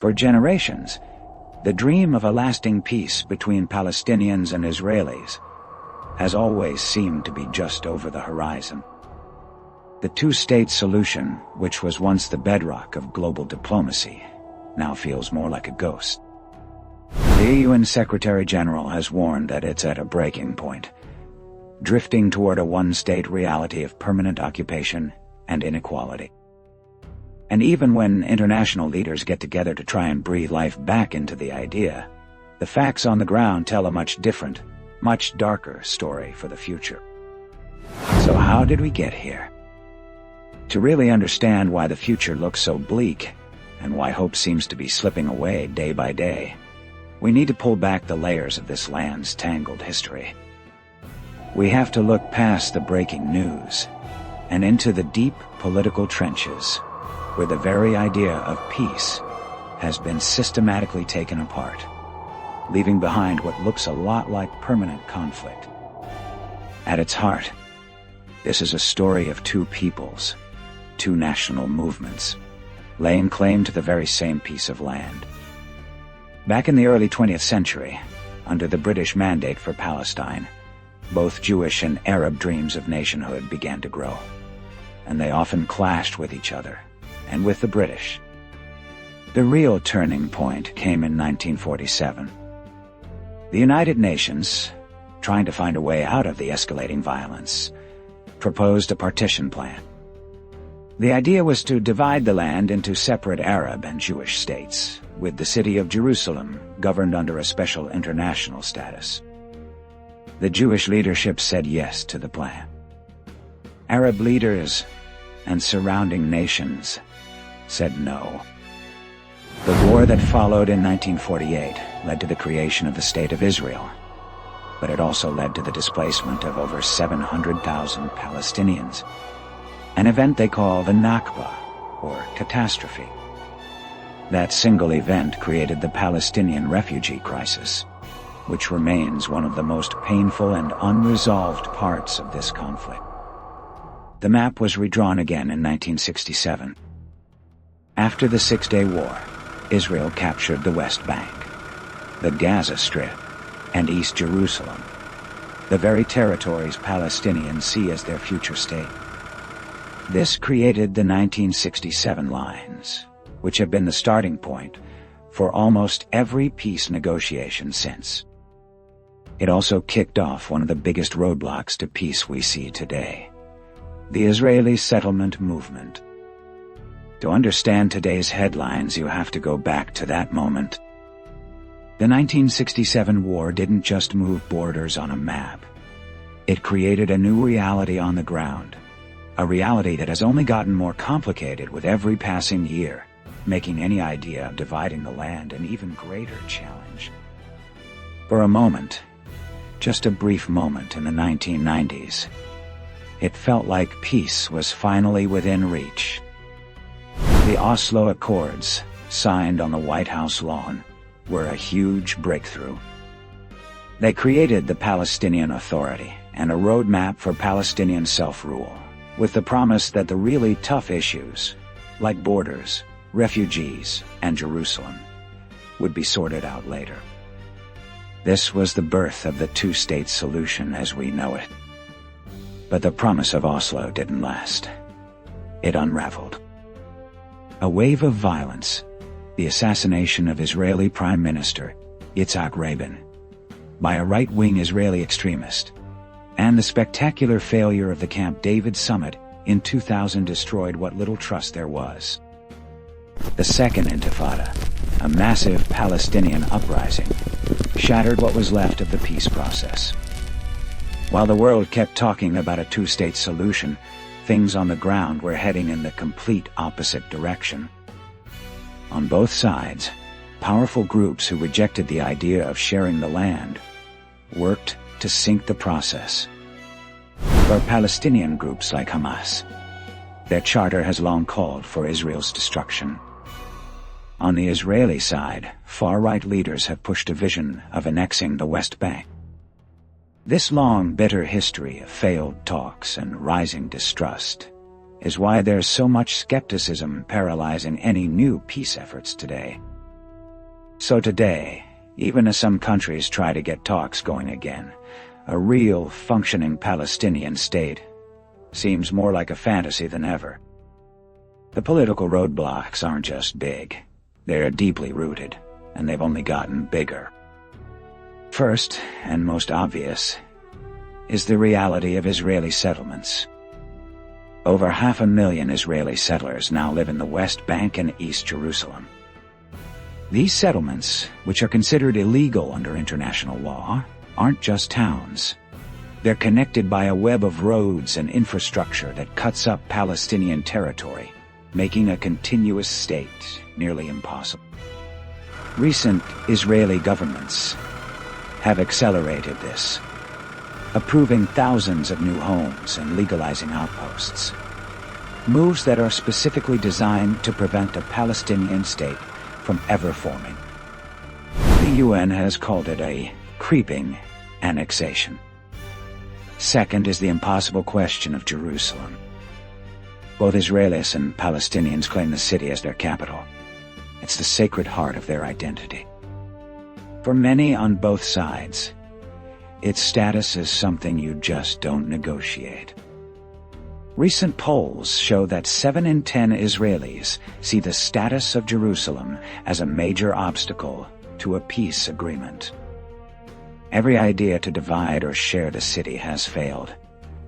For generations, the dream of a lasting peace between Palestinians and Israelis has always seemed to be just over the horizon. The two-state solution, which was once the bedrock of global diplomacy, now feels more like a ghost. The UN Secretary-General has warned that it's at a breaking point, drifting toward a one-state reality of permanent occupation and inequality. And even when international leaders get together to try and breathe life back into the idea, the facts on the ground tell a much different, much darker story for the future. So how did we get here? To really understand why the future looks so bleak, and why hope seems to be slipping away day by day, we need to pull back the layers of this land's tangled history. We have to look past the breaking news and into the deep political trenches, where the very idea of peace has been systematically taken apart, leaving behind what looks a lot like permanent conflict. At its heart, this is a story of two peoples, two national movements, laying claim to the very same piece of land. Back in the early 20th century, under the British mandate for Palestine, both Jewish and Arab dreams of nationhood began to grow, and they often clashed with each other and with the British. The real turning point came in 1947. The United Nations, trying to find a way out of the escalating violence, proposed a partition plan. The idea was to divide the land into separate Arab and Jewish states, with the city of Jerusalem governed under a special international status. The Jewish leadership said yes to the plan. Arab leaders and surrounding nations said no. The war that followed in 1948 led to the creation of the State of Israel, but it also led to the displacement of over 700,000 Palestinians, an event they call the Nakba, or catastrophe. That single event created the Palestinian refugee crisis, which remains one of the most painful and unresolved parts of this conflict. The map was redrawn again in 1967. After the Six-Day War, Israel captured the West Bank, the Gaza Strip, and East Jerusalem, the very territories Palestinians see as their future state. This created the 1967 lines, which have been the starting point for almost every peace negotiation since. It also kicked off one of the biggest roadblocks to peace we see today, the Israeli settlement movement. To understand today's headlines, you have to go back to that moment. The 1967 war didn't just move borders on a map. It created a new reality on the ground, a reality that has only gotten more complicated with every passing year, making any idea of dividing the land an even greater challenge. For a moment, just a brief moment in the 1990s, it felt like peace was finally within reach. The Oslo Accords, signed on the White House lawn, were a huge breakthrough. They created the Palestinian Authority and a roadmap for Palestinian self-rule, with the promise that the really tough issues, like borders, refugees, and Jerusalem, would be sorted out later. This was the birth of the two-state solution as we know it. But the promise of Oslo didn't last. It unraveled. A wave of violence, the assassination of Israeli Prime Minister Yitzhak Rabin by a right-wing Israeli extremist, and the spectacular failure of the Camp David summit in 2000 destroyed what little trust there was. The Second Intifada, a massive Palestinian uprising, shattered what was left of the peace process. While the world kept talking about a two-state solution, things on the ground were heading in the complete opposite direction. On both sides, powerful groups who rejected the idea of sharing the land worked to sink the process. For Palestinian groups like Hamas, their charter has long called for Israel's destruction. On the Israeli side, far-right leaders have pushed a vision of annexing the West Bank. This long, bitter history of failed talks and rising distrust is why there's so much skepticism paralyzing any new peace efforts today. So today, even as some countries try to get talks going again, a real, functioning Palestinian state seems more like a fantasy than ever. The political roadblocks aren't just big, they're deeply rooted, and they've only gotten bigger. First, and most obvious, is the reality of Israeli settlements. Over 500,000 Israeli settlers now live in the West Bank and East Jerusalem. These settlements, which are considered illegal under international law, aren't just towns. They're connected by a web of roads and infrastructure that cuts up Palestinian territory, making a continuous state nearly impossible. Recent Israeli governments have accelerated this, approving thousands of new homes and legalizing outposts. Moves that are specifically designed to prevent a Palestinian state from ever forming. The UN has called it a creeping annexation. Second is the impossible question of Jerusalem. Both Israelis and Palestinians claim the city as their capital. It's the sacred heart of their identity. For many on both sides, its status is something you just don't negotiate. Recent polls show that 7 in 10 Israelis see the status of Jerusalem as a major obstacle to a peace agreement. Every idea to divide or share the city has failed,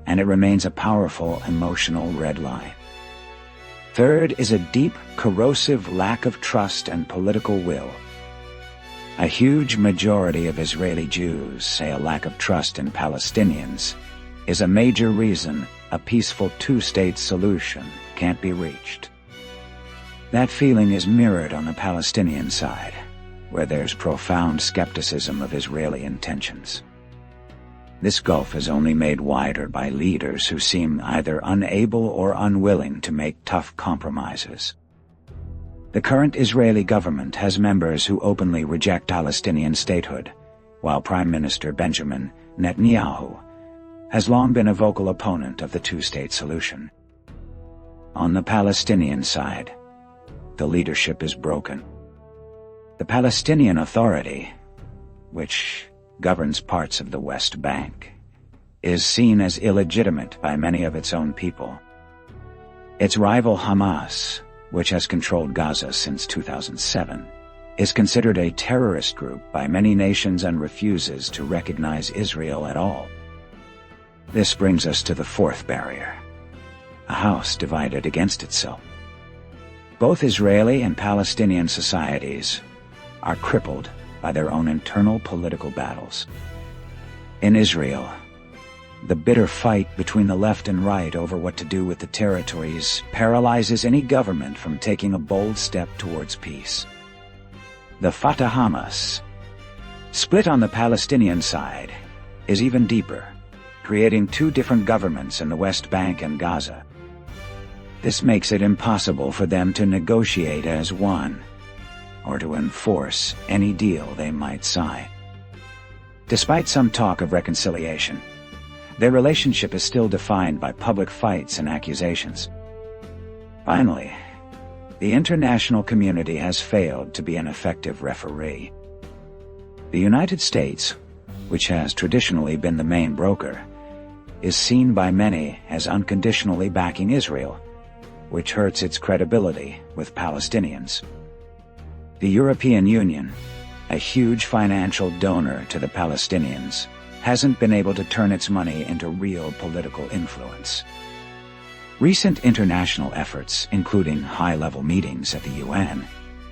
and it remains a powerful emotional red line. Third is a deep, corrosive lack of trust and political will. A huge majority of Israeli Jews say a lack of trust in Palestinians is a major reason a peaceful two-state solution can't be reached. That feeling is mirrored on the Palestinian side, where there's profound skepticism of Israeli intentions. This gulf is only made wider by leaders who seem either unable or unwilling to make tough compromises. The current Israeli government has members who openly reject Palestinian statehood, while Prime Minister Benjamin Netanyahu has long been a vocal opponent of the two-state solution. On the Palestinian side, the leadership is broken. The Palestinian Authority, which governs parts of the West Bank, is seen as illegitimate by many of its own people. Its rival Hamas, which has controlled Gaza since 2007, is considered a terrorist group by many nations and refuses to recognize Israel at all. This brings us to the fourth barrier: a house divided against itself. Both Israeli and Palestinian societies are crippled by their own internal political battles. In Israel, the bitter fight between the left and right over what to do with the territories paralyzes any government from taking a bold step towards peace. The Fatah-Hamas split on the Palestinian side is even deeper, creating two different governments in the West Bank and Gaza. This makes it impossible for them to negotiate as one, or to enforce any deal they might sign. Despite some talk of reconciliation, their relationship is still defined by public fights and accusations. Finally, the international community has failed to be an effective referee. The United States, which has traditionally been the main broker, is seen by many as unconditionally backing Israel, which hurts its credibility with Palestinians. The European Union, a huge financial donor to the Palestinians, hasn't been able to turn its money into real political influence. Recent international efforts, including high-level meetings at the UN,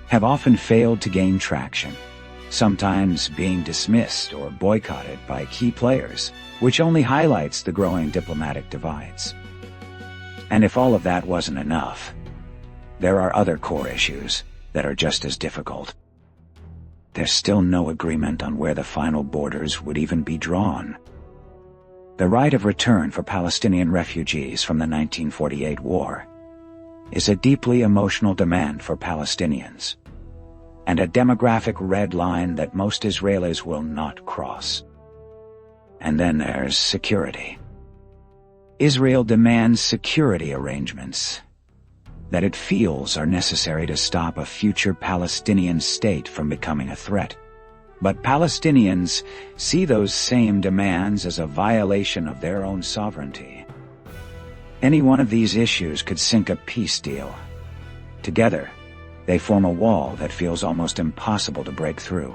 have often failed to gain traction, sometimes being dismissed or boycotted by key players, which only highlights the growing diplomatic divides. And if all of that wasn't enough, there are other core issues that are just as difficult. There's still no agreement on where the final borders would even be drawn. The right of return for Palestinian refugees from the 1948 war is a deeply emotional demand for Palestinians, and a demographic red line that most Israelis will not cross. And then there's security. Israel demands security arrangements, that it feels are necessary to stop a future Palestinian state from becoming a threat. But Palestinians see those same demands as a violation of their own sovereignty. Any one of these issues could sink a peace deal. Together, they form a wall that feels almost impossible to break through.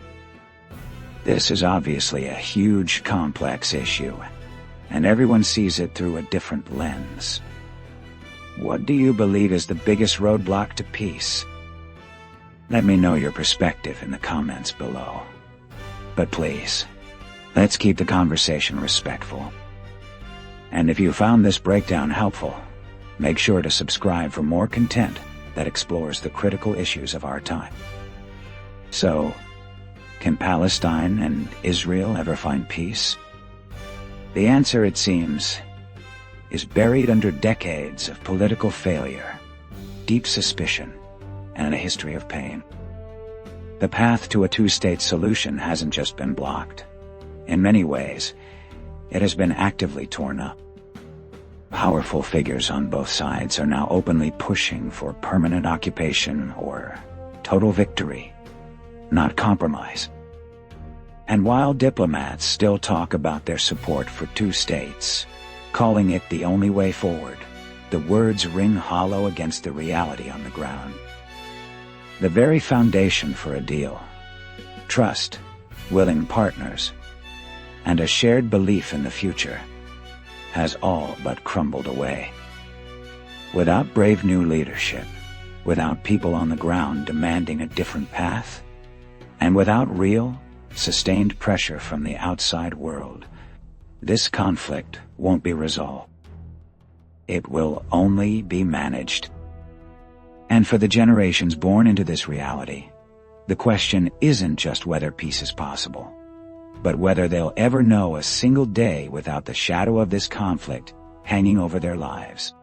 This is obviously a huge, complex issue, and everyone sees it through a different lens. What do you believe is the biggest roadblock to peace? Let me know your perspective in the comments below. But please, let's keep the conversation respectful. And if you found this breakdown helpful, make sure to subscribe for more content that explores the critical issues of our time. So, can Palestine and Israel ever find peace? The answer, it seems, is buried under decades of political failure, deep suspicion, and a history of pain. The path to a two-state solution hasn't just been blocked. In many ways, it has been actively torn up. Powerful figures on both sides are now openly pushing for permanent occupation or total victory, not compromise. And while diplomats still talk about their support for two states, calling it the only way forward, the words ring hollow against the reality on the ground. The very foundation for a deal, trust, willing partners, and a shared belief in the future, has all but crumbled away. Without brave new leadership, without people on the ground demanding a different path, and without real, sustained pressure from the outside world, this conflict won't be resolved. It will only be managed. And for the generations born into this reality, the question isn't just whether peace is possible, but whether they'll ever know a single day without the shadow of this conflict hanging over their lives.